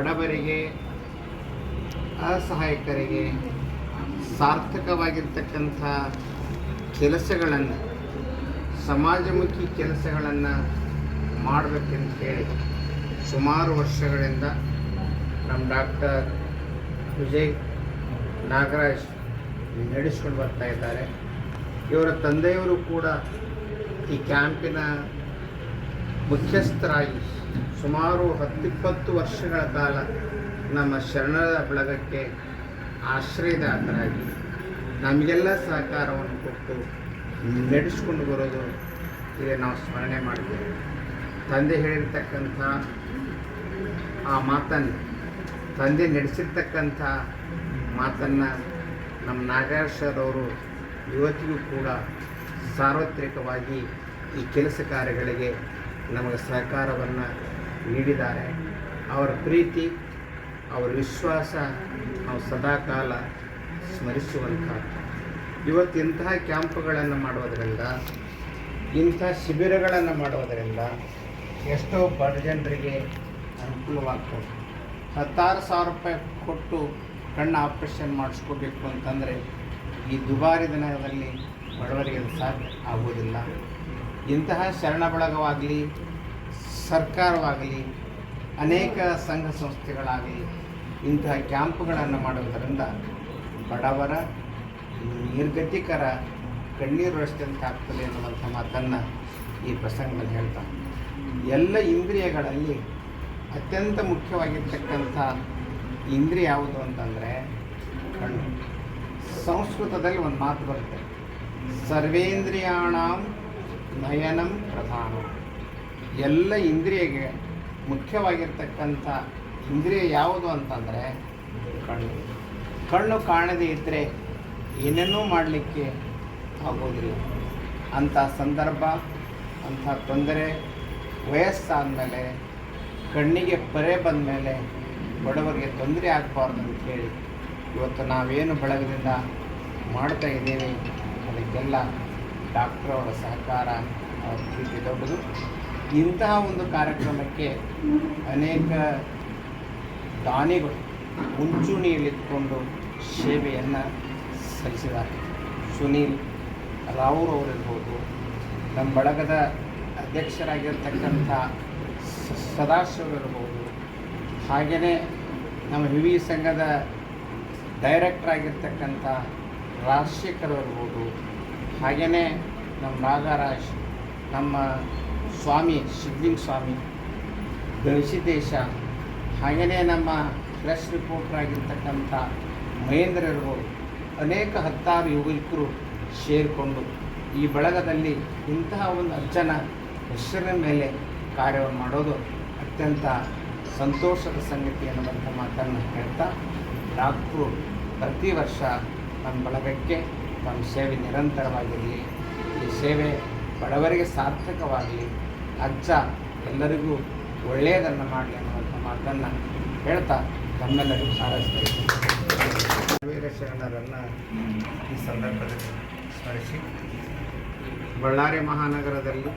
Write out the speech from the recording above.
ಬಡವರಿಗೆ, ಅಸಹಾಯಕರಿಗೆ ಸಾರ್ಥಕವಾಗಿರ್ತಕ್ಕಂಥ ಕೆಲಸಗಳನ್ನು, ಸಮಾಜಮುಖಿ ಕೆಲಸಗಳನ್ನು ಮಾಡಬೇಕಂತ ಹೇಳಿ ಸುಮಾರು ವರ್ಷಗಳಿಂದ ನಮ್ಮ ಡಾಕ್ಟರ್ ವಿಜಯ್ ನಾಗರಾಜ್ ನಡೆಸ್ಕೊಂಡು ಬರ್ತಾ ಇದ್ದಾರೆ. ಇವರ ತಂದೆಯವರು ಕೂಡ ಈ ಕ್ಯಾಂಪಿನ ಮುಖ್ಯಸ್ಥರಾಗಿ ಸುಮಾರು 10-20 ವರ್ಷಗಳ ಕಾಲ ನಮ್ಮ ಶರಣರ ಬಳಗಕ್ಕೆ ಆಶ್ರಯದಾತರಾಗಿ ನಮಗೆಲ್ಲ ಸಹಕಾರವನ್ನು ಕೊಟ್ಟು ನಡೆಸ್ಕೊಂಡು ಬರೋದು ಈಗ ನಾವು ಸ್ಮರಣೆ ಮಾಡ್ತೇವೆ. ತಂದೆ ಹೇಳಿರ್ತಕ್ಕಂಥ ಆ ಮಾತನ್ನು, ತಂದೆ ನಡೆಸಿರ್ತಕ್ಕಂಥ ಮಾತನ್ನು ನಮ್ಮ ನಾಗರಾಜ್ ಸರ್ ಅವರು ಇವತ್ತಿಗೂ ಕೂಡ ಸಾರ್ವತ್ರಿಕವಾಗಿ ಈ ಕೆಲಸ ಕಾರ್ಯಗಳಿಗೆ ನಮಗೆ ಸಹಕಾರವನ್ನು ನೀಡಿದ್ದಾರೆ. ಅವರ ಪ್ರೀತಿ, ಅವರ ವಿಶ್ವಾಸ ನಾವು ಸದಾಕಾಲ ಸ್ಮರಿಸುವಂಥ. ಇವತ್ತು ಇಂತಹ ಕ್ಯಾಂಪ್ಗಳನ್ನು ಮಾಡೋದರಿಂದ, ಇಂಥ ಶಿಬಿರಗಳನ್ನು ಮಾಡೋದರಿಂದ ಎಷ್ಟೋ ಬಡ ಜನರಿಗೆ ಅನುಕೂಲವಾಗ್ತದೆ. 16,000 ರೂಪಾಯಿ ಕೊಟ್ಟು ಕಣ್ಣು ಆಪ್ರೇಷನ್ ಮಾಡಿಸ್ಕೋಬೇಕು ಅಂತಂದರೆ ಈ ದುಬಾರಿ ದಿನದಲ್ಲಿ ಬಡವರಿಗೆ ಸಾಧ್ಯ ಆಗೋದಿಲ್ಲ. ಇಂತಹ ಶರಣ ಬಳಗವಾಗಲಿ, ಸರ್ಕಾರವಾಗಲಿ, ಅನೇಕ ಸಂಘ ಸಂಸ್ಥೆಗಳಾಗಲಿ ಇಂತಹ ಕ್ಯಾಂಪ್ಗಳನ್ನು ಮಾಡೋದರಿಂದ ಬಡವರ, ನಿರ್ಗತಿಕರ ಕಣ್ಣೀರು ಅಷ್ಟಂತ ಆಗ್ತದೆ ಅನ್ನುವಂಥ ಮಾತನ್ನು ಈ ಪ್ರಸಂಗದಲ್ಲಿ ಹೇಳ್ತಾ, ಎಲ್ಲ ಇಂದ್ರಿಯಗಳಲ್ಲಿ ಅತ್ಯಂತ ಮುಖ್ಯವಾಗಿರ್ತಕ್ಕಂಥ ಇಂದ್ರಿಯ ಯಾವುದು ಅಂತಂದರೆ ಕಣ್ಣು. ಸಂಸ್ಕೃತದಲ್ಲಿ ಒಂದು ಮಾತು ಬರುತ್ತೆ, ಸರ್ವೇಂದ್ರಿಯಾಣಾಂ ನಯನಂ ಪ್ರಧಾನ. ಎಲ್ಲ ಇಂದ್ರಿಯಗೆ ಮುಖ್ಯವಾಗಿರ್ತಕ್ಕಂಥ ಇಂದ್ರಿಯ ಯಾವುದು ಅಂತಂದರೆ ಕಣ್ಣು. ಕಣ್ಣು ಕಾಣದೇ ಇದ್ದರೆ ಏನೇನೂ ಮಾಡಲಿಕ್ಕೆ ಆಗೋದಿಲ್ಲ. ಅಂಥ ಸಂದರ್ಭ, ಅಂಥ ತೊಂದರೆ ವಯಸ್ಸಾದ ಮೇಲೆ, ಕಣ್ಣಿಗೆ ಪರೆ ಬಂದ ಮೇಲೆ ಬಡವರಿಗೆ ತೊಂದರೆ ಆಗಬಾರ್ದು ಅಂಥೇಳಿ ಇವತ್ತು ನಾವೇನು ಬಳಗದಿಂದ ಮಾಡ್ತಾ ಇದ್ದೇವೆ ಅದಕ್ಕೆಲ್ಲ ಡಾಕ್ಟ್ರವರ ಸಹಕಾರ, ಅವರ ಪ್ರೀತಿ ದೊಡ್ಡದು. ಇಂತಹ ಒಂದು ಕಾರ್ಯಕ್ರಮಕ್ಕೆ ಅನೇಕ ದಾನಿಗಳು ಮುಂಚೂಣಿಯಲ್ಲಿದ್ದುಕೊಂಡು ಸೇವೆಯನ್ನು ಸಲ್ಲಿಸಿದ್ದಾರೆ. ಸುನೀಲ್ ರಾವ್ರವರಿರ್ಬೋದು, ನಮ್ಮ ಬಳಗದ ಅಧ್ಯಕ್ಷರಾಗಿರ್ತಕ್ಕಂಥ ಸದಾಶಿವರಿರ್ಬೋದು, ಹಾಗೆಯೇ ನಮ್ಮ ವಿವಿ ಸಂಘದ ಡೈರೆಕ್ಟರ್ ಆಗಿರ್ತಕ್ಕಂಥ ರಾಜಶೇಖರ್ ಇರ್ಬೋದು, ಹಾಗೆಯೇ ನಮ್ಮ ನಾಗರಾಜ್, ನಮ್ಮ ಸ್ವಾಮಿ ಸಿದ್ಲಿಂಗ ಸ್ವಾಮಿ, ಗವಿಸಿದ್ದೇಶ, ಹಾಗೆಯೇ ನಮ್ಮ ಪ್ರೆಸ್ ರಿಪೋರ್ಟರ್ ಆಗಿರ್ತಕ್ಕಂಥ ಮಹೇಂದ್ರ ಇರ್ಬೋದು, ಅನೇಕ 10 ಯುವಕರು ಸೇರಿಕೊಂಡು ಈ ಬಳಗದಲ್ಲಿ ಇಂತಹ ಒಂದು ಅಜ್ಜನ ಹೆಸರಿನ ಮೇಲೆ ಕಾರ್ಯವನ್ನು ಮಾಡೋದು ಅತ್ಯಂತ ಸಂತೋಷದ ಸಂಗತಿ ಅನ್ನುವಂಥ ಮಾತನ್ನು ಹೇಳ್ತಾ, ಡಾಕ್ಟ್ರು ಪ್ರತಿ ವರ್ಷ ನಮ್ಮ ಬಳಗಕ್ಕೆ ನಮ್ಮ ಸೇವೆ ನಿರಂತರವಾಗಿರಲಿ, ಈ ಸೇವೆ ಬಡವರಿಗೆ ಸಾರ್ಥಕವಾಗಲಿ, ಅಜ್ಜ ಎಲ್ಲರಿಗೂ ಒಳ್ಳೆಯದನ್ನು ಮಾಡಲಿ ಅನ್ನುವಂಥ ಮಾತನ್ನು ಹೇಳ್ತಾ ನಮ್ಮೆಲ್ಲರಿಗೂ ಹಾರೈಸ್ತಾ ಇದ್ದೀವಿ. ವೀರ ಶರಣರನ್ನು ಈ ಸಂದರ್ಭದಲ್ಲಿ ಸ್ಮರಿಸಿ, ಬಳ್ಳಾರಿ ಮಹಾನಗರದಲ್ಲಿ